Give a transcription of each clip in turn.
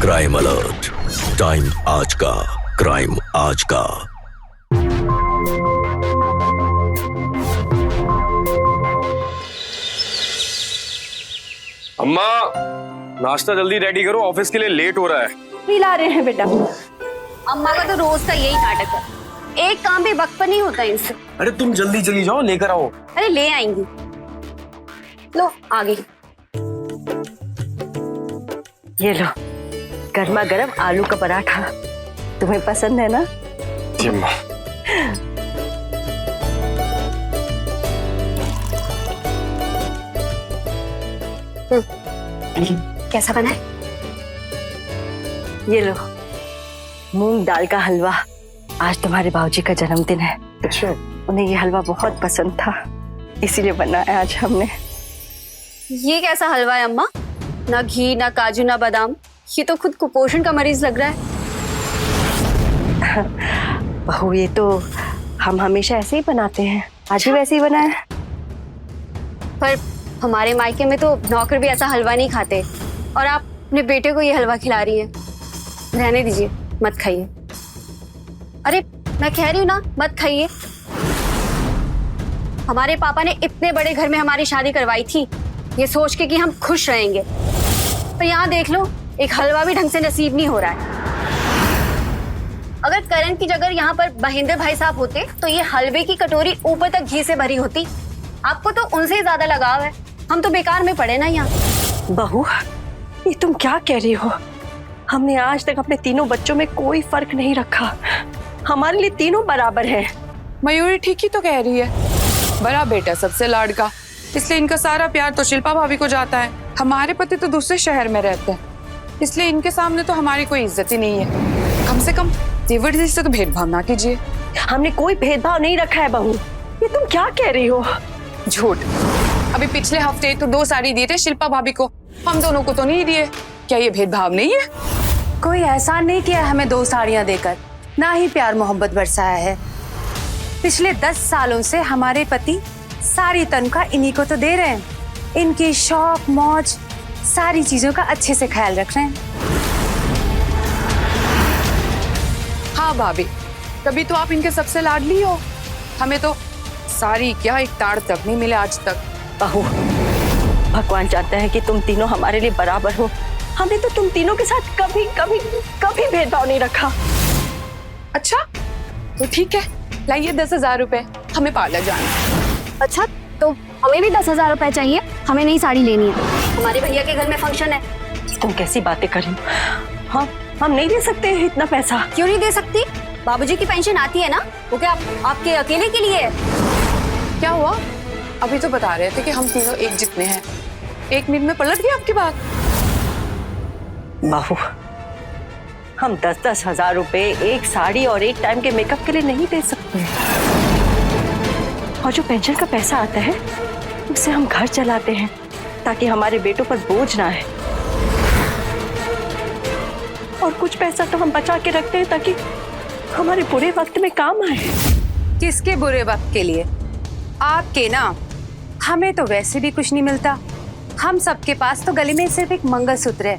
Crime alert, time आज का, crime आज का। अम्मा, नाश्ता जल्दी रेडी करो, ऑफिस के लिए लेट हो रहा है। पिला रहे हैं बेटा। अम्मा का तो रोज का यही नाटक है, एक काम भी वक्त पर नहीं होता इनसे। अरे तुम जल्दी चली जाओ, लेकर आओ। अरे ले आएंगी, लो आगे। ये लो गर्मा गर्म आलू का पराठा, तुम्हें पसंद है ना? जी अम्मा। कैसा बना है? ये लो मूंग दाल का हलवा, आज तुम्हारे बाबूजी का जन्मदिन है। अच्छा। उन्हें ये हलवा बहुत पसंद था, इसीलिए बनाया आज हमने। ये कैसा हलवा है अम्मा? ना घी, ना काजू, ना बादाम, ये तो खुद कुपोषण का मरीज लग रहा है। बहू ये तो हम हमेशा ऐसे ही बनाते हैं, आज भी वैसे ही बनाया है। पर हमारे मायके में तो नौकर भी ऐसा हलवा नहीं खाते, और आप अपने बेटे को ये हलवा खिला रही हैं। रहने दीजिए, मत खाइए। अरे मैं कह रही हूँ ना, मत खाइए। हमारे पापा ने इतने बड़े घर में हमारी शादी करवाई थी, ये सोच के कि हम खुश रहेंगे, पर यहाँ देख लो, एक हलवा भी ढंग से नसीब नहीं हो रहा है। अगर करण की जगह यहाँ पर महेंद्र भाई साहब होते तो ये हलवे की कटोरी ऊपर तक घी से भरी होती। आपको तो उनसे ज्यादा लगाव है, हम तो बेकार में पड़े ना यहाँ। बहू ये तुम क्या कह रही हो? हमने आज तक अपने तीनों बच्चों में कोई फर्क नहीं रखा, हमारे लिए तीनों बराबर हैं। मयूरी ठीक ही तो कह रही है, बड़ा बेटा सबसे लाडका, इसलिए इनका सारा प्यार तो शिल्पा भाभी को जाता है। हमारे पति तो दूसरे शहर में रहते हैं, इसलिए इनके सामने तो हमारी कोई इज्जत ही नहीं है। कम से कम तेवर से तो भेदभाव ना कीजिए। हमने कोई भेदभाव नहीं रखा है बहू, ये तुम क्या कह रही हो? झूठ। अभी पिछले हफ्ते तो 2 साड़ी दिए थे शिल्पा भाभी को, हम दोनों को तो नहीं दिए। क्या ये भेदभाव नहीं है? कोई एहसान नहीं किया हमें 2 साड़ियां देकर, ना ही प्यार मोहब्बत बरसाया है। पिछले 10 सालों से हमारे पति सारी तनख्वाह इन्हीं को तो दे रहे हैं, इनकी शौक मौज सारी चीजों का अच्छे से ख्याल रख रहे हैं। हाँ भाभी, तभी तो आप इनके सबसे लाडली हो। हमें तो सारी क्या एक ताड़ तक नहीं मिले आज तक। बहू भगवान चाहता है कि तुम तीनों हमारे लिए बराबर हो, हमने तो तुम तीनों के साथ कभी कभी कभी भेदभाव नहीं रखा। अच्छा तो ठीक है, लाइए 10,000 रुपए, हमें पार्लर जाना है। अच्छा तो हमें भी 10,000 रुपए चाहिए, हमें नई साड़ी लेनी है, हमारे भैया के घर में फंक्शन है। तुम कैसी बातें कर रही हो? हम नहीं दे सकते इतना पैसा। क्यों नहीं दे सकती? बाबूजी की पेंशन आती है ना, वो क्या आपके अकेले के लिए है? क्या हुआ? अभी तो बता रहे थे कि हम तीनों एक जितने हैं, 1 मिनट में पलट गई आपकी बात। बहू हम 10-10 हजार रुपए एक साड़ी और एक टाइम के मेकअप के लिए नहीं दे सकते, और जो पेंशन का पैसा आता है उससे हम घर चलाते हैं ताकि हमारे बेटों पर बोझ ना आए, और कुछ पैसा तो हम बचा के रखते हैं ताकि हमारे बुरे वक्त में काम आए। किसके बुरे वक्त के लिए? आपके ना। हमें तो वैसे भी कुछ नहीं मिलता, हम सबके पास तो गले में सिर्फ एक मंगलसूत्र है।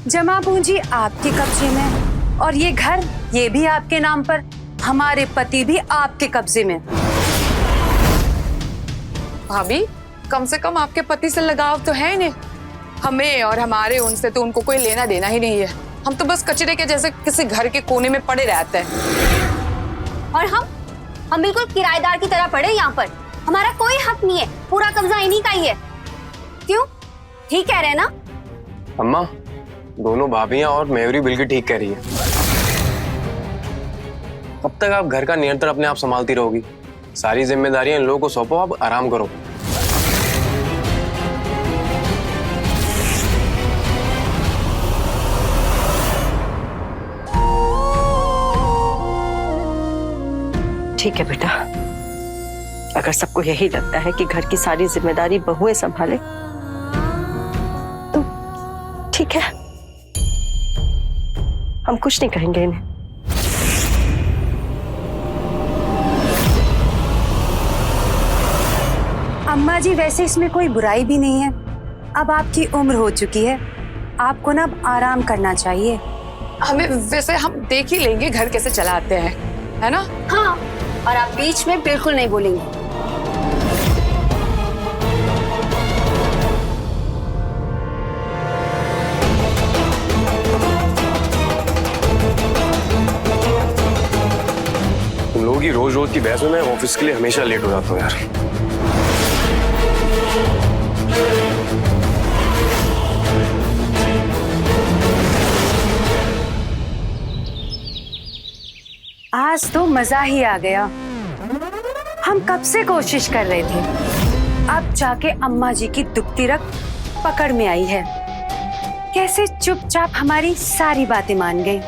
जमा पूंजी आपके कब्जे में, और ये घर ये भी आपके नाम पर, हमारे पति भी आपके कब्जे में। भाभी कम से कम आपके पति से लगाव तो है नहीं, हमें और हमारे उनसे तो उनको कोई लेना देना ही नहीं है। हम तो बस कचरे के जैसे किसी घर के कोने में पड़े रहते हैं। और हम बिल्कुल किराएदार की तरह पड़े यहाँ पर, हमारा कोई हक नहीं है, पूरा कब्जा इन्हीं का ही है। क्यों? ठीक कह रहे हैं ना अम्मा? दोनों भाभियां और मयूरी बिल्कुल ठीक कह रही है। कब तक आप घर का नियंत्रण अपने आप संभालती रहोगी? सारी जिम्मेदारियां इन लोगों को सौंपो, आप आराम करो। ठीक है बेटा, अगर सबको यही लगता है कि घर की सारी जिम्मेदारी बहुएं संभाले तो ठीक है, हम कुछ नहीं कहेंगे इन्हें। अम्मा जी वैसे इसमें कोई बुराई भी नहीं है, अब आपकी उम्र हो चुकी है, आपको ना अब आराम करना चाहिए। हमें वैसे हम देख ही लेंगे घर कैसे चलाते हैं, है ना? हाँ, और आप बीच में बिल्कुल नहीं बोलेंगे। तुम लोगों की रोज रोज की बहस में मैं ऑफिस के लिए हमेशा लेट हो जाता हूँ यार। आज तो मजा ही आ गया। हम कब से कोशिश कर रहे थे, अब जाके अम्मा जी की दुखती रग पकड़ में आई है। कैसे चुपचाप हमारी सारी बातें मान गई।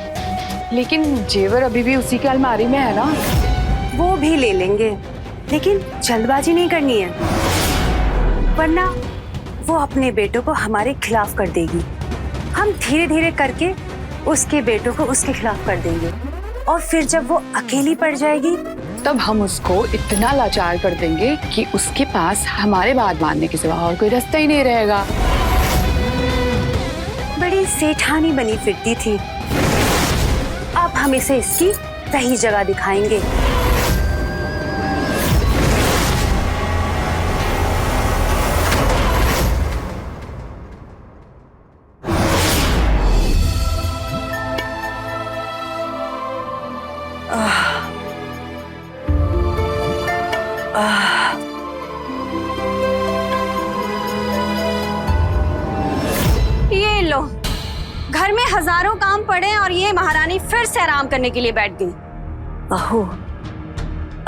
लेकिन जेवर अभी भी उसी की अलमारी में है ना? वो भी ले लेंगे, लेकिन जल्दबाजी नहीं करनी है, वरना वो अपने बेटों को हमारे खिलाफ कर देगी। हम धीरे धीरे करके उसके बेटों को उसके खिलाफ कर देंगे, और फिर जब वो अकेली पड़ जाएगी तब हम उसको इतना लाचार कर देंगे कि उसके पास हमारे बात मानने के सिवा और कोई रास्ता ही नहीं रहेगा। बड़ी सेठानी बनी फिरती थी, अब हम इसे इसकी सही जगह दिखाएंगे। ये लो, घर में हजारों काम पड़े और ये महारानी फिर से आराम करने के लिए बैठ गई। बहू,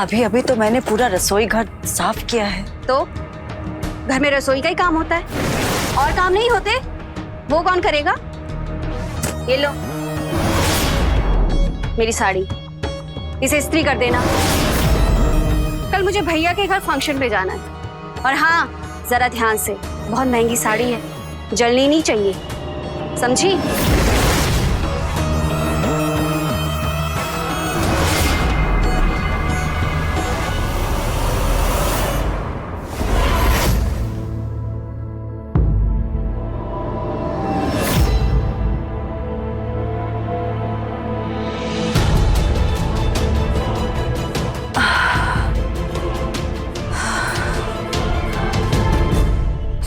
अभी अभी तो मैंने पूरा रसोई घर साफ किया है। तो घर में रसोई का ही काम होता है, और काम नहीं होते? वो कौन करेगा? ये लो मेरी साड़ी, इसे इस्त्री कर देना। कल मुझे भैया के घर फंक्शन में जाना है। और हाँ, जरा ध्यान से, बहुत महंगी साड़ी है, जलनी नहीं चाहिए, समझी?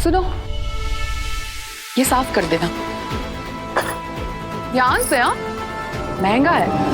सुनो, ये साफ कर देना ध्यान से। हाँ, महंगा है।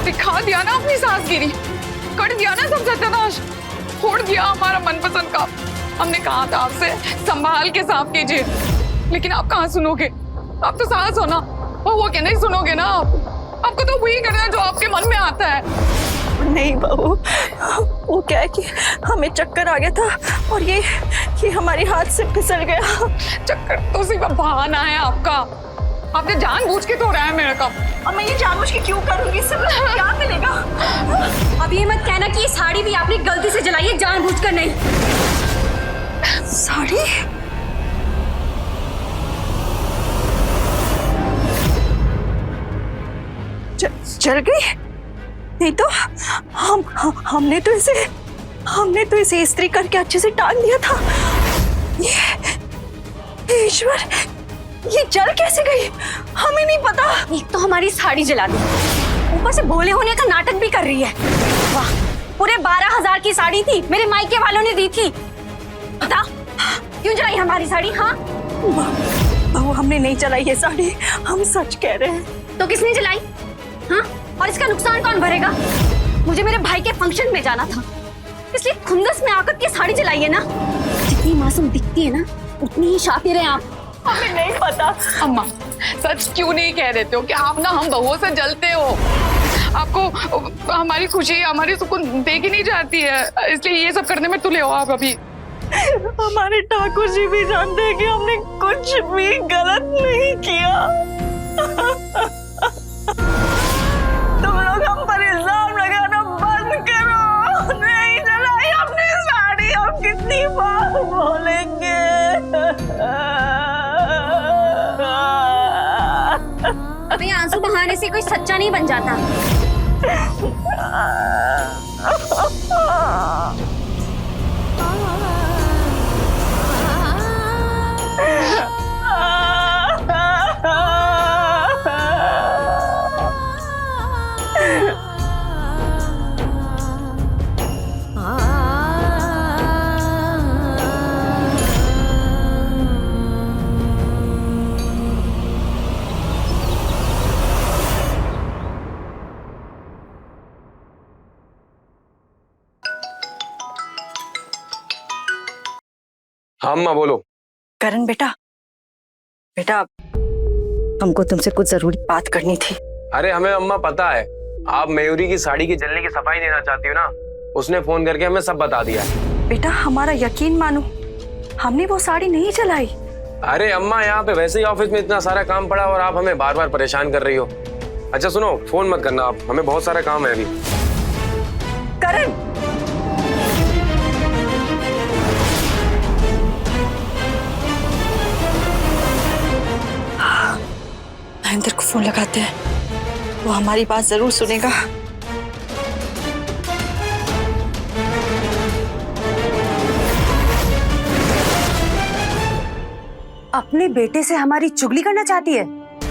दिखा दिया ना अपनी सासगिरी, कर दिया ना सब सत्यानाश, फोड़ दिया हमारा मनपसंद का। हमने कहा था आपसे संभाल के साफ कीजिए, लेकिन आप कहाँ सुनोगे? आप तो सास हो ना, वो कहना ही सुनोगे ना आप। आपको तो वही करना जो आपके मन में आता है। नहीं बहू, वो क्या है कि हमें चक्कर आ गया था और ये हमारे हाथ से फिसल गया। चक्कर तो सिर्फ बहाना है आपका, आपने जानबूझ के धोया है मेरा कप। अब मैं ये जानबूझ के क्यों करूंगी? इससे मुझे क्या मिलेगा? अब ये मत कहना कि ये साड़ी भी आपने गलती से जलाई है, जानबूझकर नहीं। साड़ी? जल गई? नहीं तो हमने तो इसे इस्त्री करके अच्छे से टांग दिया था। ये ईश्वर, ये जल कैसे गई? हमें नहीं पता। एक तो हमारी साड़ी जला दी, ऊपर से भोले होने का नाटक भी कर रही है। वाह, पूरे 12,000 की साड़ी थी, मेरे मायके वालों ने दी थी। बता, क्यों जलाई हमारी साड़ी? हाँ बहू, हमने नहीं जलाई ये साड़ी, हम सच कह रहे हैं। तो किसने जलाई? हाँ, और इसका नुकसान कौन भरेगा? मुझे मेरे भाई के फंक्शन में जाना था, इसलिए खुंदस में आकर के साड़ी जलाई है ना। जितनी मासूम दिखती है ना उतनी ही शातिर हैं आप। हमें नहीं पता। अम्मा सच क्यों नहीं कह देते हो कि आप ना हम बहुओं से जलते हो? आपको हमारी खुशी हमारी सुकून देख ही नहीं जाती है, इसलिए ये सब करने में तुले हो आप अभी। हमारे ठाकुर जी भी जानते हैं कि हमने कुछ भी गलत नहीं किया। तुम लोग हम पर इल्जाम लगाना बंद करो। नहीं जलाई अपनी साड़ी, हम कितनी बार बोलेंगे। अबे आंसू बहाने से कोई सच्चा नहीं बन जाता। हाँ अम्मा बोलो। करण बेटा, बेटा हमको तुमसे कुछ जरूरी बात करनी थी। अरे हमें अम्मा पता है आप मयूरी की साड़ी की जलने की सफाई देना चाहती हो ना, उसने फोन करके हमें सब बता दिया। बेटा हमारा यकीन मानो, हमने वो साड़ी नहीं जलाई। अरे अम्मा यहाँ पे वैसे ही ऑफिस में इतना सारा काम पड़ा और आप हमें बार बार परेशान कर रही हो। अच्छा सुनो, फोन मत करना आप, हमें बहुत सारा काम है अभी। करण महेंद्र को फोन लगाते हैं, वो हमारी बात जरूर सुनेगा। अपने बेटे से हमारी चुगली करना चाहती है?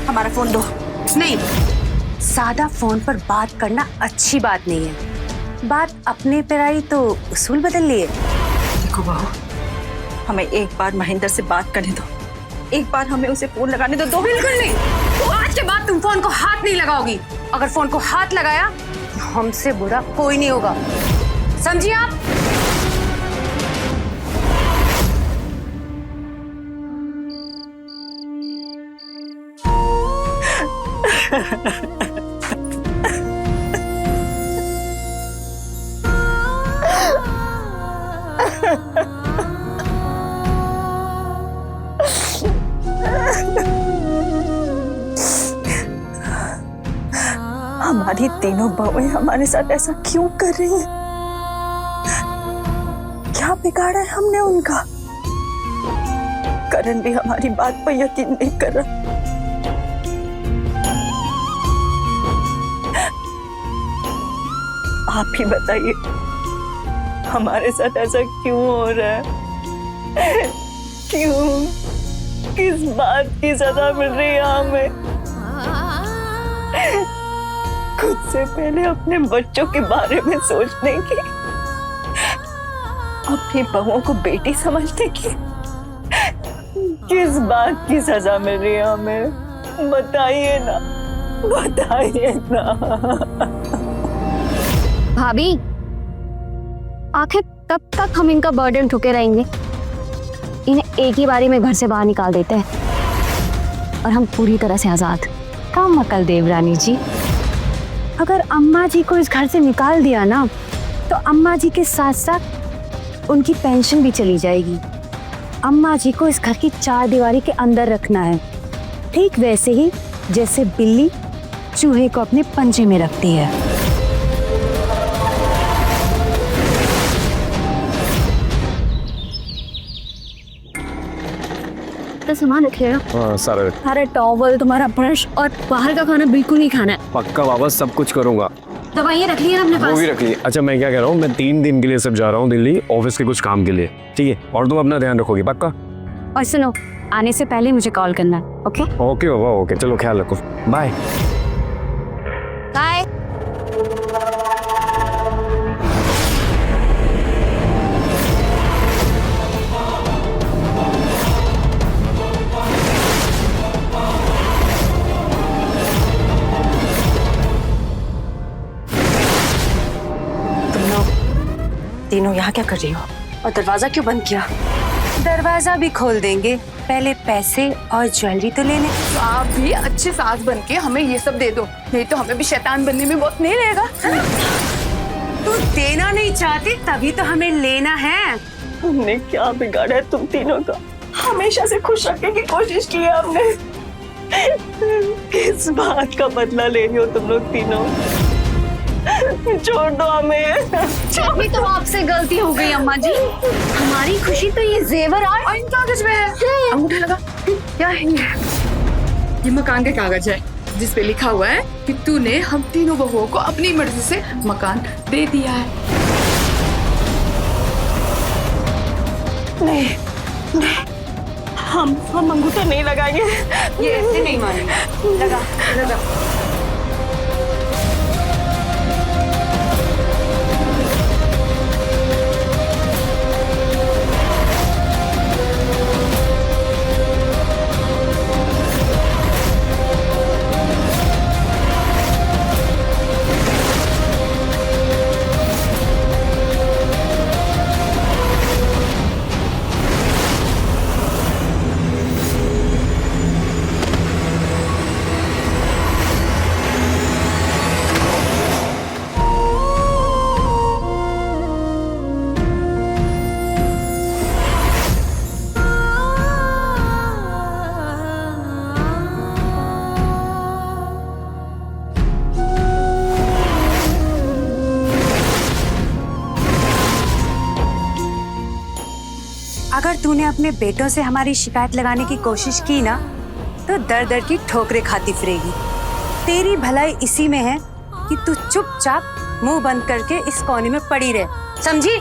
हमारा फोन दो। नहीं, सादा फोन पर बात करना अच्छी बात नहीं है। बात अपने पर आई तो उसूल बदल लिए। देखो बहू, हमें एक बार महेंद्र से बात करने दो, एक बार हमें उसे फोन लगाने दो। बिल्कुल नहीं, तो आज के बाद तुम फोन को हाथ नहीं लगाओगी। अगर फोन को हाथ लगाया तो हमसे बुरा कोई नहीं होगा, समझिए आप? हमारी तीनों बहुएं हमारे साथ ऐसा क्यों कर रही हैं? क्या बिगाड़ा है हमने उनका? करण भी हमारी बात पर यकीन नहीं कर रहा। आप ही बताइए, हमारे साथ ऐसा क्यों हो रहा है? क्यों? किस बात की सजा मिल रही है हमें? खुद से पहले अपने बच्चों के बारे में सोचने की, अपनी बहुओं को बेटी समझने की, किस बात की सजा मिल रही है हमें? बताइए ना, बताइए ना। भाभी, आखिर कब तक हम इनका बर्डन ठुके रहेंगे? इन्हें एक ही बारी में घर से बाहर निकाल देते हैं और हम पूरी तरह से आजाद। कम अकल देवरानी जी, अगर अम्मा जी को इस घर से निकाल दिया ना तो अम्मा जी के साथ साथ उनकी पेंशन भी चली जाएगी। अम्मा जी को इस घर की चार दीवारी के अंदर रखना है, ठीक वैसे ही जैसे बिल्ली चूहे को अपने पंजे में रखती है। तो सामान रखिएगा। हाँ सारा सारे टॉवल, तुम्हारा ब्रश और बाहर का खाना बिल्कुल नहीं खाना है। पक्का वापस सब कुछ करूंगा। दवाइयाँ रख ली है अपने वो पास? भी रख ली। अच्छा मैं क्या कह रहा हूँ, मैं 3 दिन के लिए सब जा रहा हूँ दिल्ली, ऑफिस के कुछ काम के लिए, ठीक है? और तुम अपना ध्यान रखोगी पक्का? और सुनो, आने से पहले मुझे कॉल करना, ओके? ओके बाबा, ओके, चलो ख्याल रखो, बाय। बाय। तीनों यहाँ क्या कर रही हो? और दरवाजा क्यों बंद किया? दरवाजा भी खोल देंगे, पहले पैसे और ज्वेलरी तो लेने। आप भी अच्छी सास बन के हमें ये सब दे दो, नहीं तो हमें भी शैतान बनने में वक्त नहीं लगेगा। तू देना नहीं चाहती तभी तो हमें लेना है। हमने क्या बिगाड़ा है तुम तीनों का? हमेशा से खुश रखने की कोशिश की है हमने। किस बात का बदला ले रही हो तुम लोग तीनों? छोड़ दो हमें। अभी तो आपसे गलती हो गई अम्मा जी। हमारी खुशी तो ये जेवर और इन कागज में है। अंगूठा लगा। क्या है ये मकान के कागज है जिस पे लिखा हुआ है कि तूने हम तीनों बहुओं को अपनी मर्जी से मकान दे दिया है। नहीं, हम अंगूठा नहीं लगाएंगे। ये ऐसे नहीं मानेंगे। लगा लगा। अगर तूने अपने बेटों से हमारी शिकायत लगाने की कोशिश की ना तो दर दर की ठोकरें खाती फिरेगी। तेरी भलाई इसी में है कि तू चुपचाप मुंह बंद करके इस कोने में पड़ी रहे, समझी?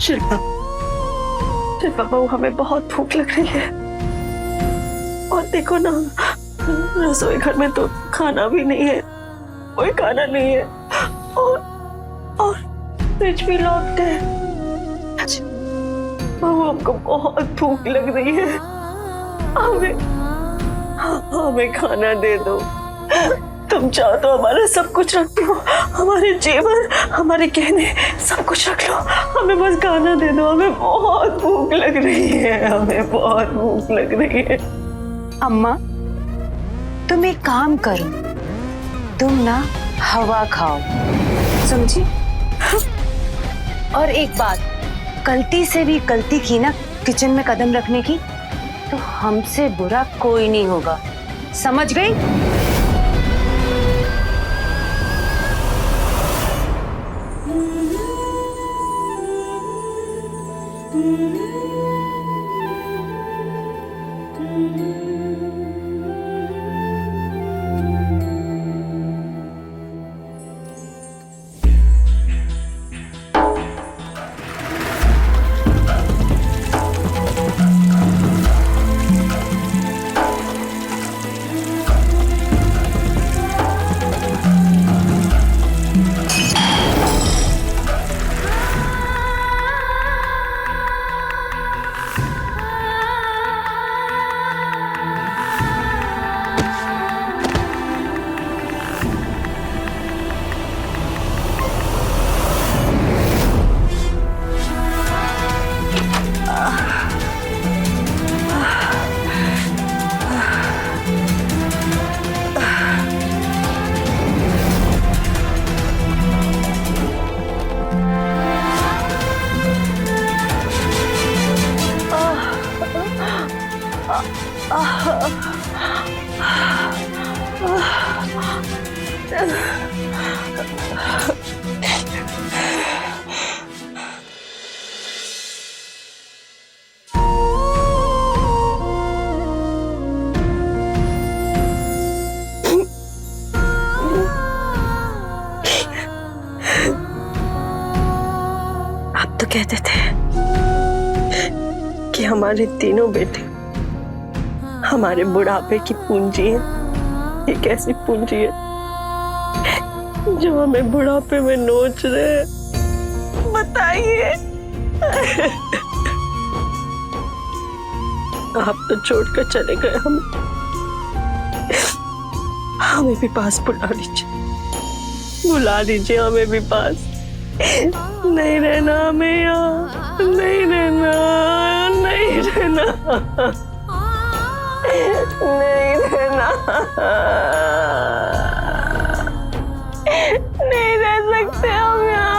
शिल्पा, शिल्पा बहू, हमें बहुत भूख लग रही है और देखो ना रसोई घर में तो खाना भी नहीं है, कोई खाना नहीं है, और फ्रिज भी लॉक्ड है। बहू, हमको बहुत भूख लग रही है, हमें खाना दे दो। तुम चाहो तो हमारा सब कुछ रख दो, हमारे जेवर, हमारे गहने, सब कुछ रख लो, हमें बस खाना दे दो। हमें बहुत भूख लग रही है, हमें बहुत भूख लग रही है। अम्मा, तुम एक काम करो, तुम ना हवा खाओ, समझी? और एक बात, गलती से भी गलती की ना किचन में कदम रखने की, तो हमसे बुरा कोई नहीं होगा, समझ गई? आप तो कहते थे कि हमारे तीनों बेटे हमारे बुढ़ापे की पूंजी है। ये कैसी पूंजी है जो हमें बुढ़ापे में नोच रहे, बताइए। आप तो छोड़कर चले गए, हमें भी पास बुला लीजिए, हमें भी पास। नहीं रहना हमें यहाँ, नहीं रहना, नहीं रहना, नहीं रहना, नहीं रह सकते हम यहाँ।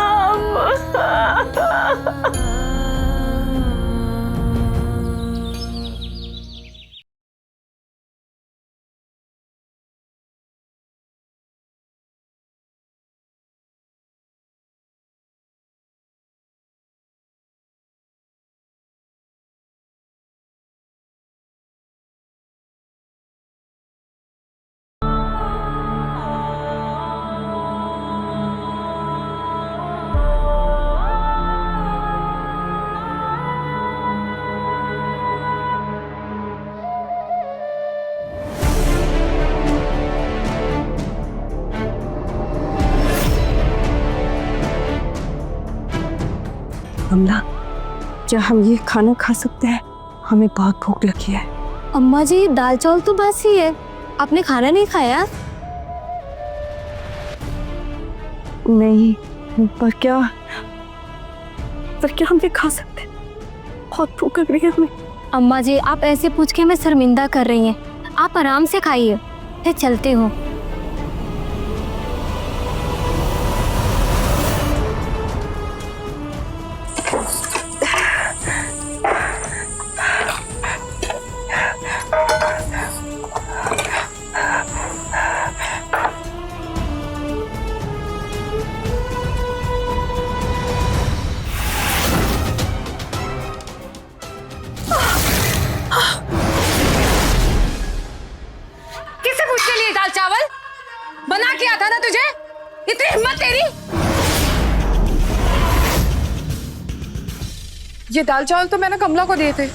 कमला, क्या हम ये खाना खा सकते हैं? हमें बहुत भूख लगी है। अम्मा जी, दाल चावल तो बासी है, आपने खाना नहीं खाया? नहीं, पर क्या हम ये खा सकते हैं? बहुत भूख लग रही है हमें। अम्मा जी, आप ऐसे पूछ के हमें शर्मिंदा कर रही हैं। आप आराम से खाइए, फिर चलते हो। किससे पूछ के लिए दाल चावल बना के आता ना तुझे? इतनी हिम्मत तेरी? ये दाल चावल तो मैंने कमला को दिए थे।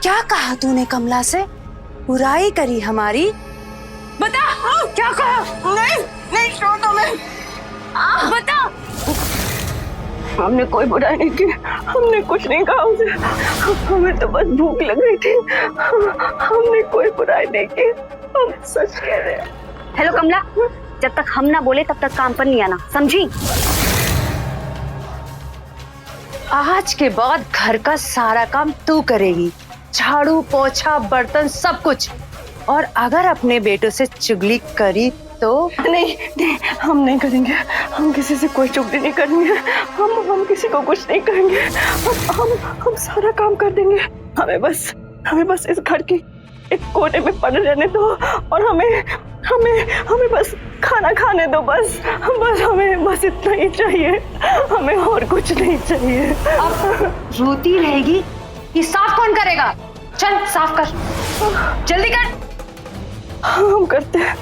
क्या कहा तूने कमला से? बुराई करी हमारी? बता क्या कहा? नहीं नहीं छोड़ो मैं। बता। हमने कोई बुराई नहीं की, हमने कुछ नहीं कहा उसे, हमें तो बस भूख लग रही थी, हमने कोई बुराई नहीं की, हम सच कह रहे हैं। हेलो कमला, जब तक हम ना बोले तब तक काम पर नहीं आना, समझी? आज के बाद घर का सारा काम तू करेगी, झाड़ू पोछा बर्तन सब कुछ। और अगर अपने बेटों से चुगली करी तो? नहीं नहीं, हम नहीं करेंगे, हम किसी से कोई चुगली नहीं करेंगे, हम किसी को कुछ नहीं कहेंगे, हम सारा काम कर देंगे। हमें बस इस घर की एक कोने में पड़े रहने दो और हमें बस खाना खाने दो, बस हमें बस इतना ही चाहिए, हमें और कुछ नहीं चाहिए। अब रोती रहेगी, ये साफ कौन करेगा? चल साफ कर, जल्दी कर। हम करते हैं।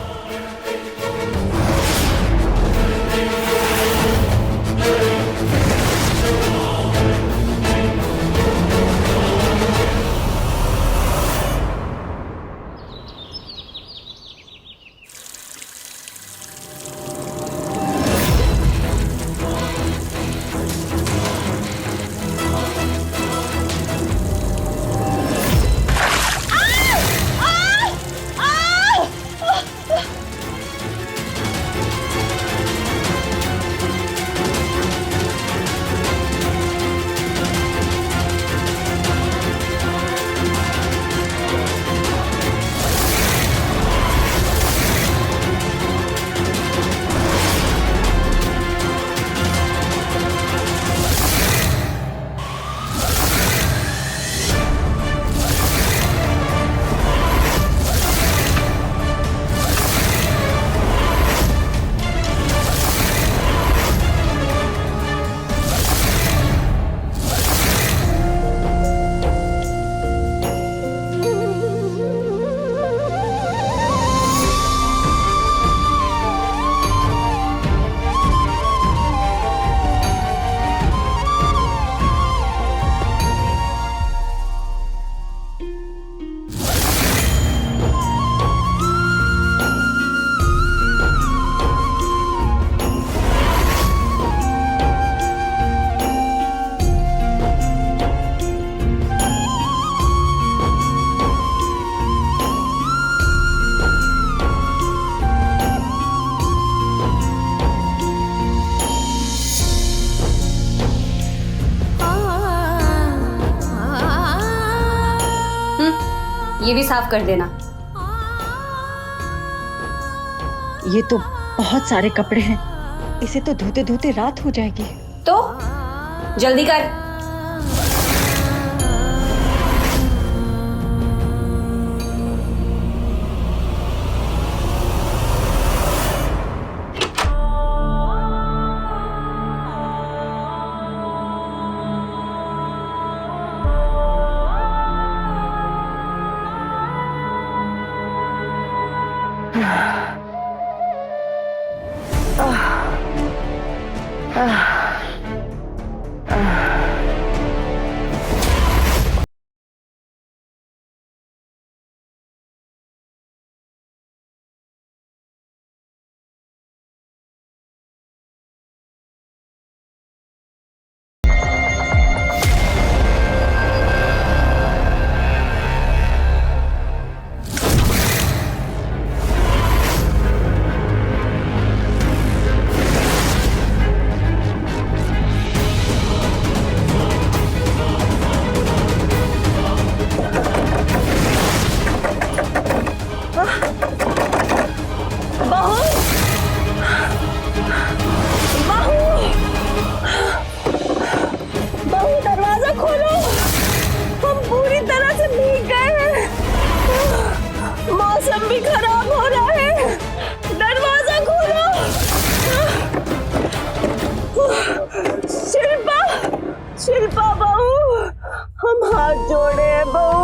ये भी साफ कर देना। ये तो बहुत सारे कपड़े हैं, इसे तो धोते धोते रात हो जाएगी। तो जल्दी कर। शिल्पा बहू, हम हाथ जोड़े हैं बहू।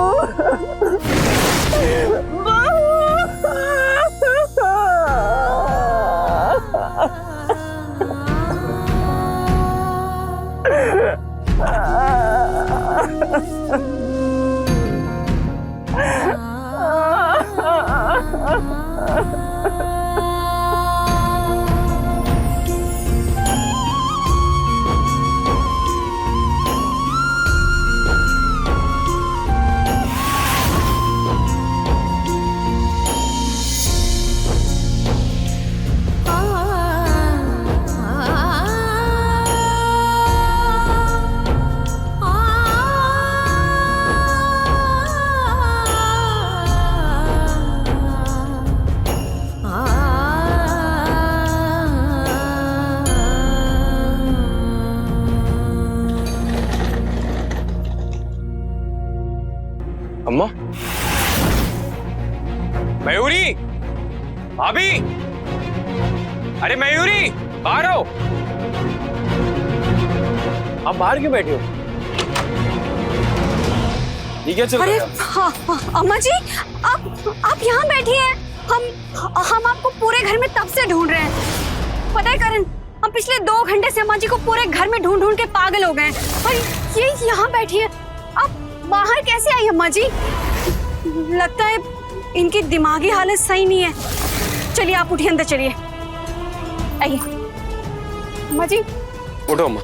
अम्मा, मयूरी, भाभी, अरे मयूरी, बाहर आओ। आप बाहर क्यों बैठे हो? ये क्या चल रहा अरे है? हाँ, अम्मा जी, आप यहाँ बैठी हैं। हम आपको पूरे घर में तब से ढूंढ रहे हैं। पता है करण, हम पिछले 2 घंटे से अम्मा जी को पूरे घर में ढूंढ ढूंढ के पागल हो गए हैं। और ये यहाँ बैठी है। आप बाहर कैसे आई अम्मा जी? लगता है इनकी दिमागी हालत सही नहीं है। चलिए आप उठिए, अंदर चलिए। आइए अम्मा जी। उठो अम्मा।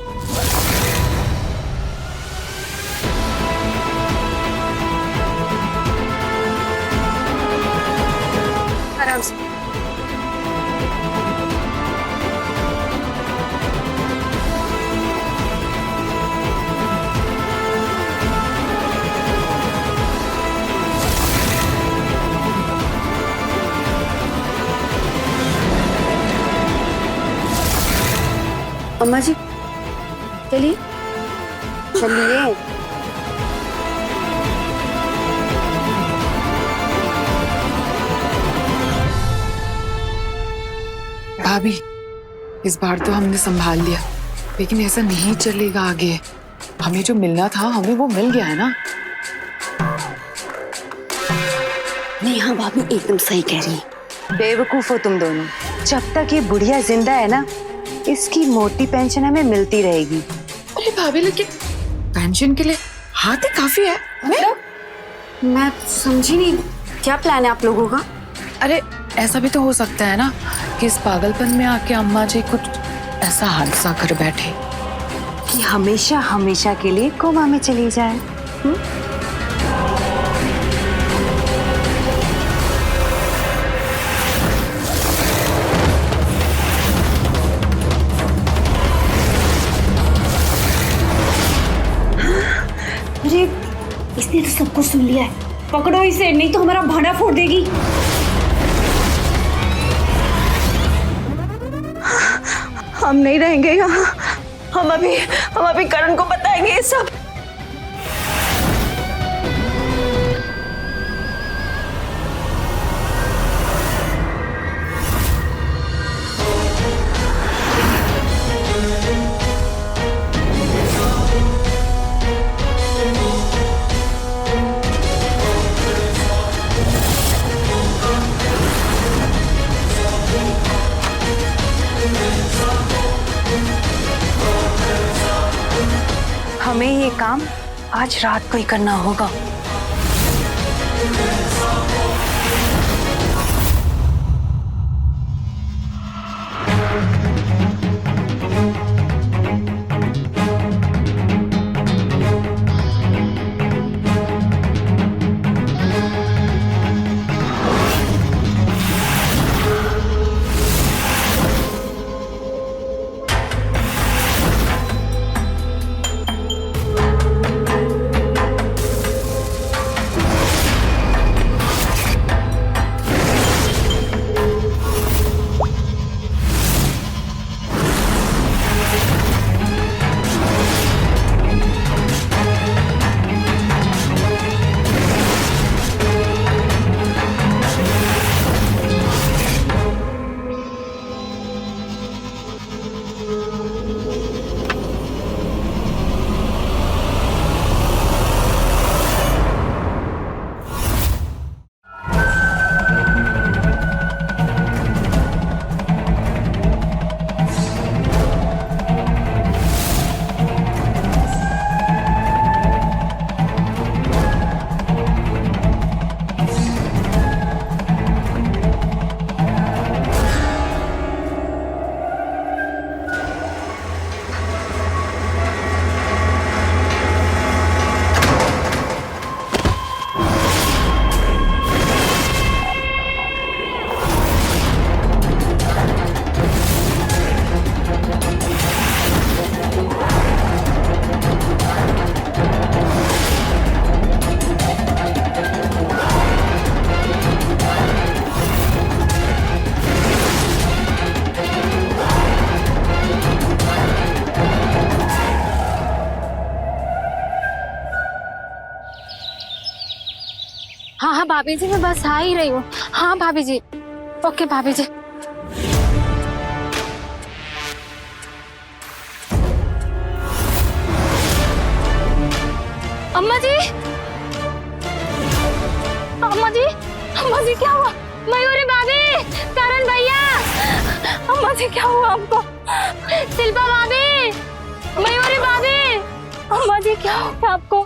आराम से। अम्मा जी चलिए चलिए। भाभी, इस बार तो हमने संभाल लिया, लेकिन ऐसा नहीं चलेगा आगे। हमें जो मिलना था हमें वो मिल गया है ना। नेहा भाभी एकदम सही कह रही है। बेवकूफ हो तुम दोनों। जब तक ये बुढ़िया जिंदा है ना, इसकी मोटी पेंशन हमें मिलती रहेगी। अरे भाभी, लेकिन पेंशन के लिए हाथ ही काफी है। मैं समझी नहीं, क्या प्लान है आप लोगों का? अरे ऐसा भी तो हो सकता है ना कि इस पागलपन में आके अम्मा जी कुछ ऐसा हादसा कर बैठे कि हमेशा हमेशा के लिए कोमा में चली जाए। अरे इसने तो सब कुछ सुन लिया है। पकड़ो इसे, नहीं तो हमारा भांडा फोड़ देगी। हम नहीं रहेंगे यहाँ। हम अभी करण को बताएंगे ये सब। हमें ये काम आज रात को ही करना होगा। भाभी जी मैं बस आ ही रही हूँ। हाँ भाभी जी। ओके भाभी जी। अम्मा जी, अम्मा जी, अम्मा जी क्या हुआ? मयूरी भाभी, करण भैया, अम्मा जी क्या हुआ आपको? शिल्पा भाभी, मयूरी भाभी, अम्मा जी क्या हुआ आपको?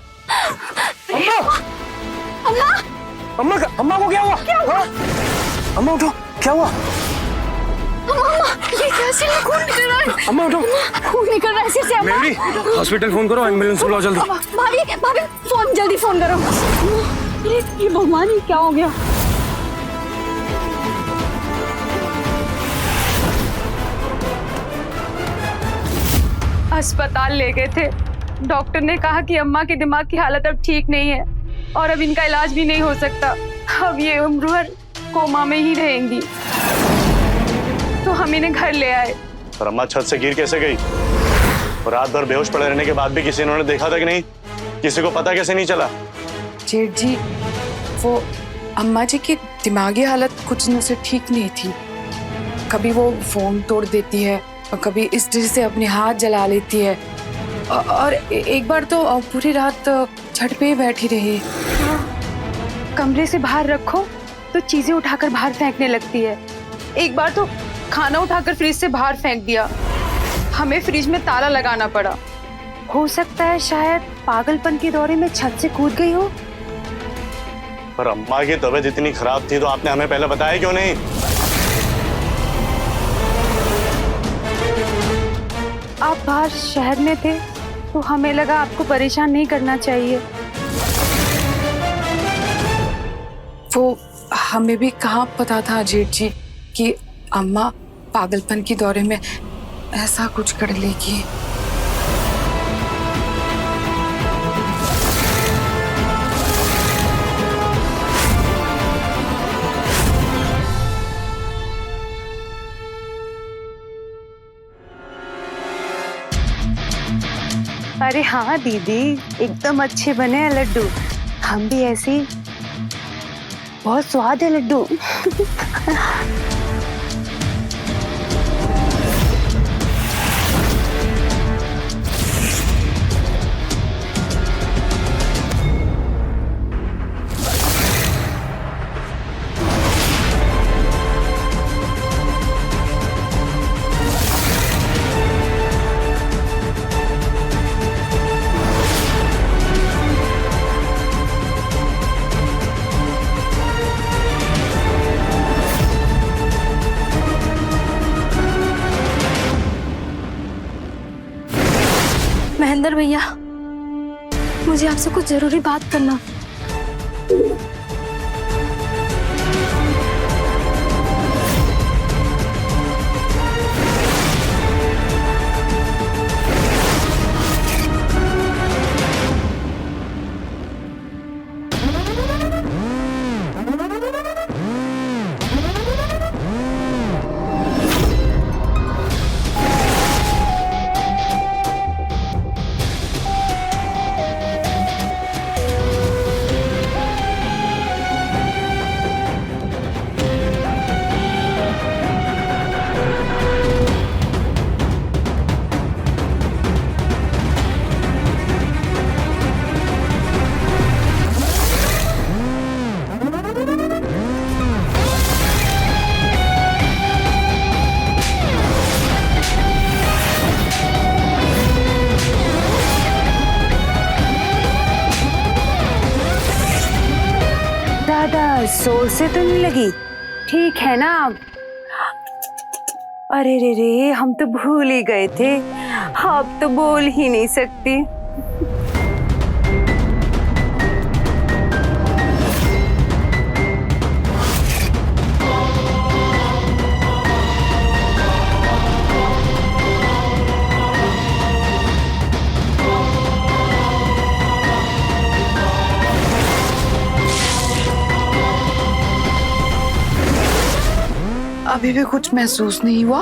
अम्मा, अम्मा को क्या हुआ? हाँ? अम्मा उठो, क्या हुआ? अम्मा, ये कैसे खून निकल रहा है? अम्मा उठो, खून निकल रहा है सिर से। अम्मा, मेरी हॉस्पिटल फोन करो, एम्बुलेंस बुलाओ जल्दी। भाभी, भाभी फोन जल्दी फोन करो। ये भगवान ये क्या हो गया? अस्पताल ले गए थे। डॉक्टर ने कहा कि अम्मा की दिमाग की हालत अब ठीक नहीं है और अब इनका इलाज भी नहीं हो सकता। अब ये उम्र भर कोमा में ही रहेंगी। तो हम इन्हें घर ले आए। और अम्मा छत से गिर कैसे गई? और रात भर बेहोश पड़े रहने के बाद भी किसी ने देखा था कि नहीं? किसी को पता कैसे नहीं चला? जेठ जी, वो अम्मा जी की दिमागी हालत कुछ दिनों से ठीक नहीं थी। कभी वो फोन तोड़ देती है और कभी इस वजह से अपने हाथ जला लेती है। और एक बार तो पूरी रात छत पे बैठी रही। कमरे से बाहर रखो तो चीजें उठाकर बाहर फेंकने लगती है। एक बार तो खाना उठाकर फ्रिज से बाहर फेंक दिया। हमें फ्रिज में ताला लगाना पड़ा। हो सकता है शायद पागलपन के दौरे में छत से कूद गई हो। पर अम्मा की तबीयत इतनी खराब थी तो आपने हमें पहले बताया क्यों नहीं? आप बाहर शहर में थे तो हमें लगा आपको परेशान नहीं करना चाहिए। वो हमें भी कहाँ पता था जेठ जी कि अम्मा पागलपन की दौरे में ऐसा कुछ कर लेगी। अरे हाँ दीदी, एकदम अच्छे बने हैं लड्डू। हम भी ऐसे ही। बहुत स्वाद है लड्डू। महेंद्र भैया, मुझे आपसे कुछ जरूरी बात करना। जोर से तो नहीं लगी? ठीक है ना अब? अरे रे रे, हम तो भूल ही गए थे। अब तो बोल ही नहीं सकती। अभी भी कुछ महसूस नहीं हुआ?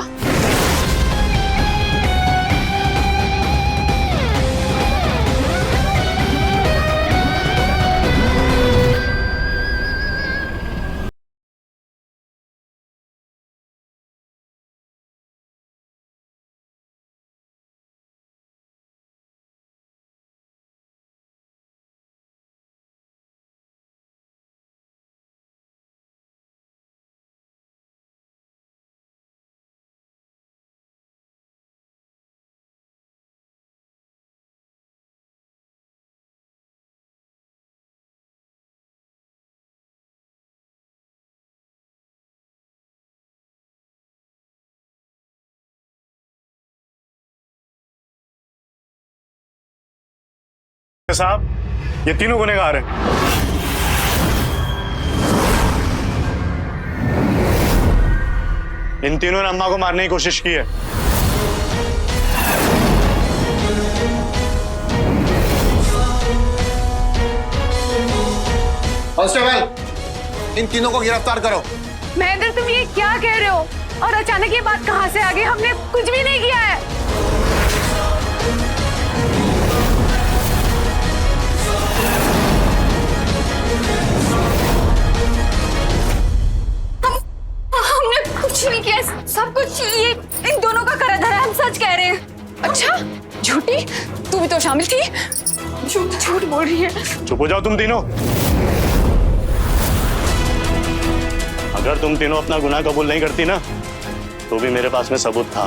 साहब, ये तीनों गुनहगार हैं। इन तीनों ने अम्मा को मारने की कोशिश की है। कांस्टेबल, इन तीनों को गिरफ्तार करो। महेंद्र, तुम ये क्या कह रहे हो? और अचानक ये बात कहाँ से आ गई? हमने कुछ भी नहीं किया है। हमने कुछ नहीं किया, सब कुछ ये इन दोनों का करा धरा, हम सच कह रहे हैं। अच्छा, झूठी? तू भी तो शामिल थी? झूठ बोल रही है। चुप हो जाओ तुम तीनों। अगर तुम तीनों अपना गुनाह कबूल नहीं करती ना, तो भी मेरे पास में सबूत था।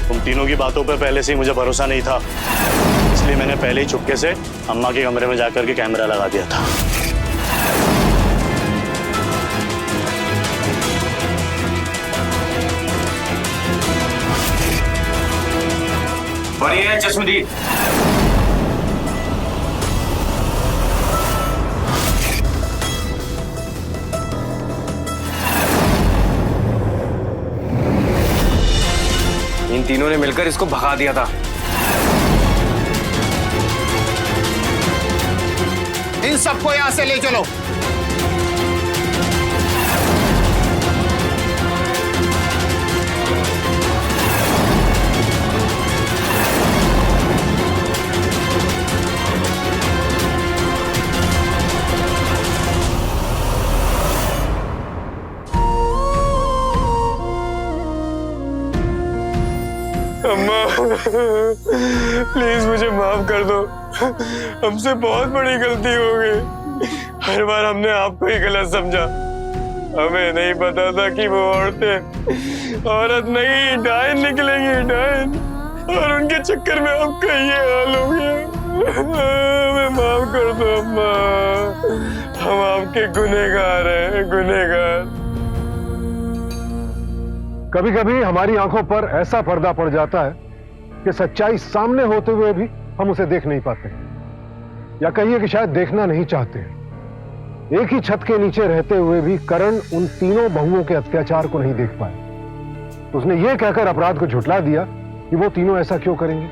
तुम तीनों की बातों पे पहले से ही मुझे भरोसा नहीं था, इसलिए मैंने पहले ही चुपके से अम्मा के कमरे में जाकर के कैमरा लगा दिया था। और ये है चश्मदीद। इन तीनों ने मिलकर इसको भगा दिया था। इन सबको यहां से ले चलो। अम्मा, प्लीज मुझे माफ कर दो। हमसे बहुत बड़ी गलती हो गई। हर बार हमने आपको ही गलत समझा। हमें नहीं पता था कि वो औरतें औरत नहीं डायन निकलेंगी, डायन। और उनके चक्कर में आपका ये हाल हो गया। हमें माफ कर दो अम्मा, हम आपके गुनहगार हैं, गुनहगार। कभी कभी हमारी आंखों पर ऐसा पर्दा पड़ जाता है कि सच्चाई सामने होते हुए भी हम उसे देख नहीं पाते, या कहिए कि शायद देखना नहीं चाहते। एक ही छत के नीचे रहते हुए भी करण उन तीनों बहुओं के अत्याचार को नहीं देख पाए। उसने ये कहकर अपराध को झुठला दिया कि वो तीनों ऐसा क्यों करेंगे।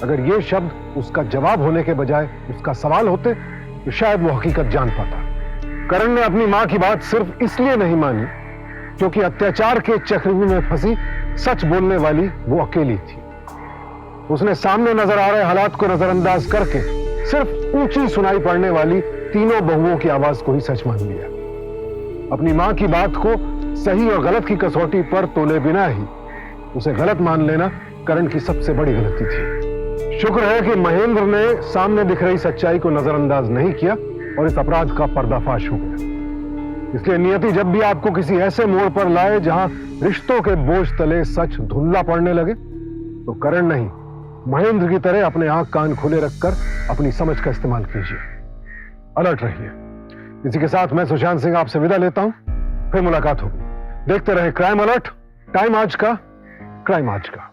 अगर ये शब्द उसका जवाब होने के बजाय उसका सवाल होते तो शायद वो हकीकत जान पाता। करण ने अपनी मां की बात सिर्फ इसलिए नहीं मानी क्योंकि अत्याचार के चक्रव्यूह में फंसी सच बोलने वाली वो अकेली थी। उसने सामने नजर आ रहे हालात को नजरअंदाज करके सिर्फ ऊंची सुनाई पड़ने वाली तीनों बहुओं की आवाज को ही सच मान लिया। अपनी मां की बात को सही और गलत की कसौटी पर तोले बिना ही उसे गलत मान लेना करण की सबसे बड़ी गलती थी। शुक्र है कि महेंद्र ने सामने दिख रही सच्चाई को नजरअंदाज नहीं किया और इस अपराध का पर्दाफाश हो गया। इसलिए नियति जब भी आपको किसी ऐसे मोड़ पर लाए जहां रिश्तों के बोझ तले सच धुंधला पड़ने लगे, तो करण नहीं, महेंद्र की तरह अपने आंख कान खुले रखकर अपनी समझ का इस्तेमाल कीजिए। अलर्ट रहिए। इसी के साथ मैं सुशांत सिंह आपसे विदा लेता हूं, फिर मुलाकात होगी। देखते रहे क्राइम अलर्ट, टाइम आज का, क्राइम आज का।